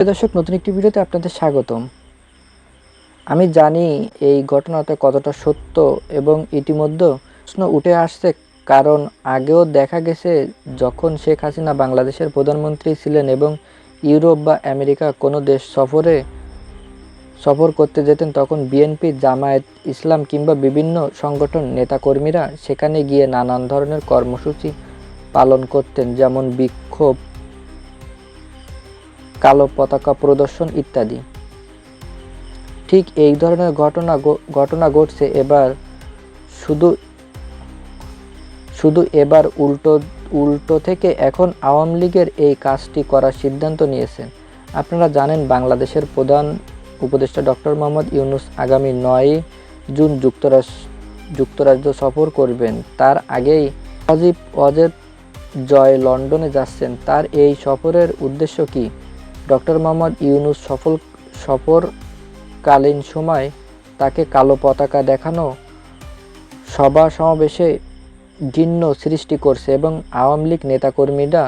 দর্শক, নতুন একটি ভিডিওতে আপনাদের স্বাগতম। আমি জানি এই ঘটনাটা কতটা সত্য এবং ইতিমধ্যে প্রশ্ন উঠে আসছে, কারণ আগেও দেখা গেছে যখন শেখ হাসিনা বাংলাদেশের প্রধানমন্ত্রী ছিলেন এবং ইউরোপ বা আমেরিকা কোনো দেশ সফর করতে যেতেন, তখন বিএনপি, জামায়াত ইসলাম কিংবা বিভিন্ন সংগঠন নেতাকর্মীরা সেখানে গিয়ে নানান ধরনের কর্মসূচি পালন করতেন, যেমন বিক্ষোভ, কালো পতাকা প্রদর্শন ইত্যাদি। ঠিক এই ধরনের ঘটনা ঘটছে এবার। শুধু এবার উল্টো থেকে এখন আওয়ামী লীগের এই কাজটি করার সিদ্ধান্ত নিয়েছেন। আপনারা জানেন, বাংলাদেশের প্রধান উপদেষ্টা ডক্টর মোহাম্মদ ইউনূস আগামী 9 জুন যুক্তরাজ্য সফর করবেন। তার আগেই সজীব ওয়াজেদ জয় লন্ডনে যাচ্ছেন। তার এই সফরের উদ্দেশ্য কি? ডক্টর মোহাম্মদ ইউনূস সফরকালীন সময় তাকে কালো পতাকা দেখানো, সভা সমাবেশে ঘৃণ্য সৃষ্টি করছে এবং আওয়ামী লীগ নেতাকর্মীরা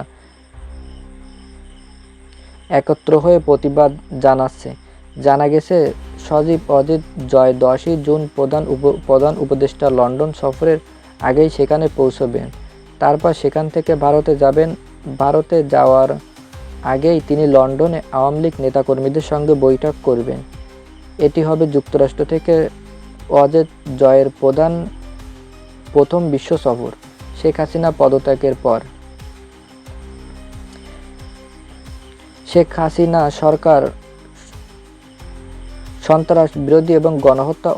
একত্র হয়ে প্রতিবাদ জানাচ্ছে। জানা গেছে, সজীব ওয়াজেদ জয় 10 জুন প্রধান উপদেষ্টা লন্ডন সফরের আগেই সেখানে পৌঁছবেন। তারপর সেখান থেকে ভারতে যাবেন। ভারতে যাওয়ার আগেই তিনি লন্ডনে আওয়ামী লীগ নেতাকর্মীদের সঙ্গে বৈঠক করবেন। এটি হবে যুক্তরাষ্ট্র থেকে ওয়াজেদ জয়ের প্রথম বিশ্ব সফর শেখ হাসিনা পদত্যাগের পর। শেখ হাসিনা সরকার সন্ত্রাস বিরোধী এবং গণহত্যা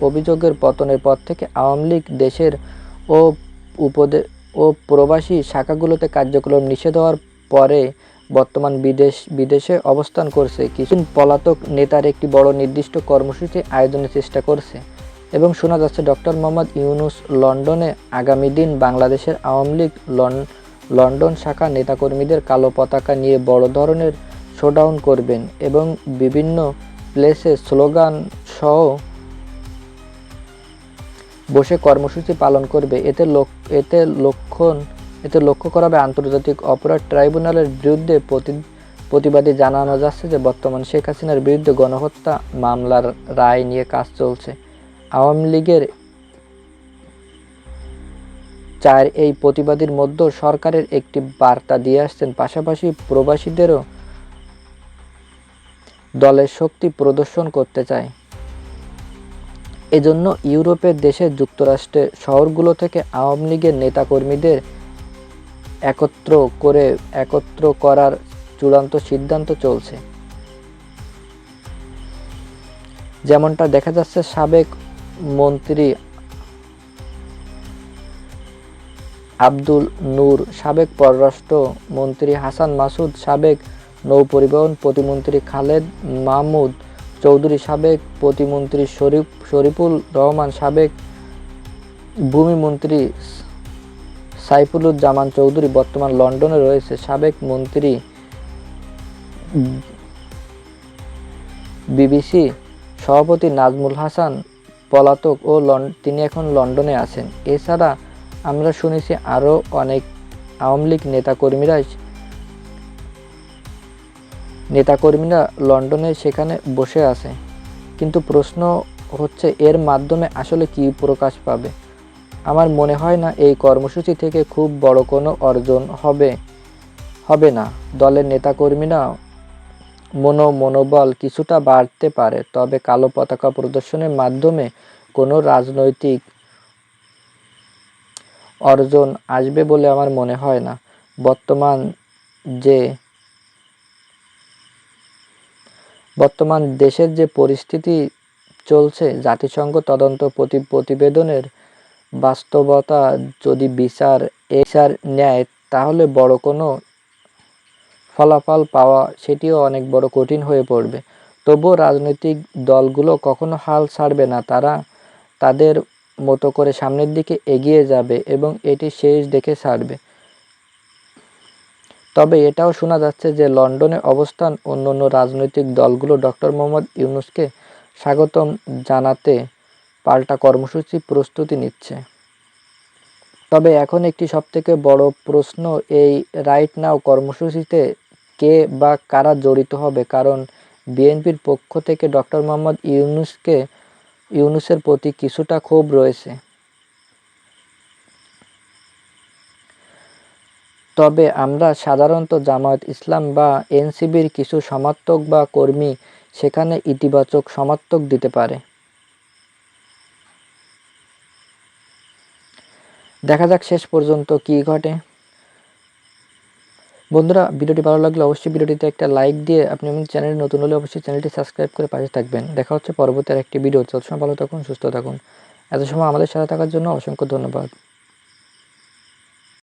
অভিযোগের পতনের পর থেকে আওয়ামী লীগ দেশের ও প্রবাসী শাখাগুলোতে কার্যক্রম নিষেধ হওয়ার পরে বর্তমান বিদেশে অবস্থান করছে। কিছু পলাতক নেতার একটি বড় নির্দিষ্ট কর্মসূচি আয়োজনের চেষ্টা করছে এবং শোনা যাচ্ছে ডক্টর মোহাম্মদ ইউনূস লন্ডনে আগামী দিন বাংলাদেশের আওয়ামী লীগ লন্ডন শাখা নেতাকর্মীদের কালো পতাকা নিয়ে বড় ধরনের শোডাউন করবেন এবং বিভিন্ন প্লেসে স্লোগান সহ বসে কর্মসূচি পালন করবে। এতে লক্ষ্য করা হবে আন্তর্জাতিক অপরাধ ট্রাইব্যুনালের বিরুদ্ধে প্রতিবাদী। জানানো যাচ্ছে যে বর্তমান শেখ হাসিনার বিরুদ্ধে গণহত্যা মামলার রায় নিয়ে কাজ চলছে। আওয়ামী লীগের এই প্রতিবাদীর মধ্যে সরকারের একটি বার্তা দিয়ে আসছেন, পাশাপাশি প্রবাসীদেরও দলের শক্তি প্রদর্শন করতে চায়। এজন্য ইউরোপের দেশে যুক্তরাষ্ট্রের শহরগুলো থেকে আওয়ামী লীগের নেতাকর্মীদের একত্র করার চূড়ান্ত সিদ্ধান্ত চলছে। যেমনটা দেখা যাচ্ছে, সাবেক মন্ত্রী আব্দুল নূর, সাবেক পররাষ্ট্র মন্ত্রী হাসান মাসুদ, সাবেক নৌপরিবহন প্রতিমন্ত্রী খালেদ মাহমুদ চৌধুরী, সাবেক প্রতিমন্ত্রী শরীফুল রহমান, সাবেক ভূমিমন্ত্রী সাইফুলুজ্জামান চৌধুরী বর্তমান লন্ডনে রয়েছে। সাবেক মন্ত্রী বিবিসি সভাপতি নাজমুল হাসান পলাতক ও তিনি এখন লন্ডনে আছেন। এছাড়া আমরা শুনেছি আরও অনেক আওয়ামী লীগ নেতাকর্মীরা লন্ডনে সেখানে বসে আছে। কিন্তু প্রশ্ন হচ্ছে, এর মাধ্যমে আসলে কি প্রকাশ পাবে? আমার মনে হয় না এই কর্মসূচি থেকে খুব বড় কোনো অর্জন হবে না। দলের নেতাকর্মীরা মনোবল কিছুটা বাড়তে পারে, তবে কালো পতাকা প্রদর্শনের মাধ্যমে কোনো রাজনৈতিক অর্জন আসবে বলে আমার মনে হয় না। বর্তমান দেশের যে পরিস্থিতি চলছে, জাতিসংঘ তদন্ত প্রতিবেদনের বাস্তবতা যদি বিচার নেয়, তাহলে বড় কোনো ফলাফল পাওয়া সেটিও অনেক বড় কঠিন হয়ে পড়বে। তবুও রাজনৈতিক দলগুলো কখনো হাল ছাড়বে না। তারা তাদের মতো করে সামনের দিকে এগিয়ে যাবে এবং এটি শেষ দেখে ছাড়বে। তবে এটাও শোনা যাচ্ছে যে লন্ডনে অবস্থান অন্যান্য রাজনৈতিক দলগুলো ডক্টর মোহাম্মদ ইউনূসকে স্বাগতম জানাতে পাল্টা কর্মসূচি প্রস্তুতি নিচ্ছে। তবে এখন একটি সবথেকে বড় প্রশ্ন, এই রাইট নাও কর্মসূচিতে কে বা কারা জড়িত হবে, কারণ বিএনপির পক্ষ থেকে ডক্টর মোহাম্মদ ইউনূসের প্রতি কিছুটা ক্ষোভ রয়েছে। তবে আমরা সাধারণত জামায়াত ইসলাম বা এনসিবির কিছু সমর্থক বা কর্মী সেখানে ইতিবাচক সমর্থক দিতে পারে। দেখা যাক শেষ পর্যন্ত কি ঘটে। বন্ধুরা, ভিডিওটি ভালো লাগলে অবশ্যই ভিডিওটিতে একটা লাইক দিয়ে, আপনি আমার চ্যানেলে নতুন হলে অবশ্যই চ্যানেলটি সাবস্ক্রাইব করে পাশে থাকবেন। দেখা হচ্ছে পরবর্তী আরেকটি ভিডিও। ততক্ষণ ভালো থাকুন, সুস্থ থাকুন। এত সময় আমাদের সাথে থাকার জন্য অসংখ্য ধন্যবাদ।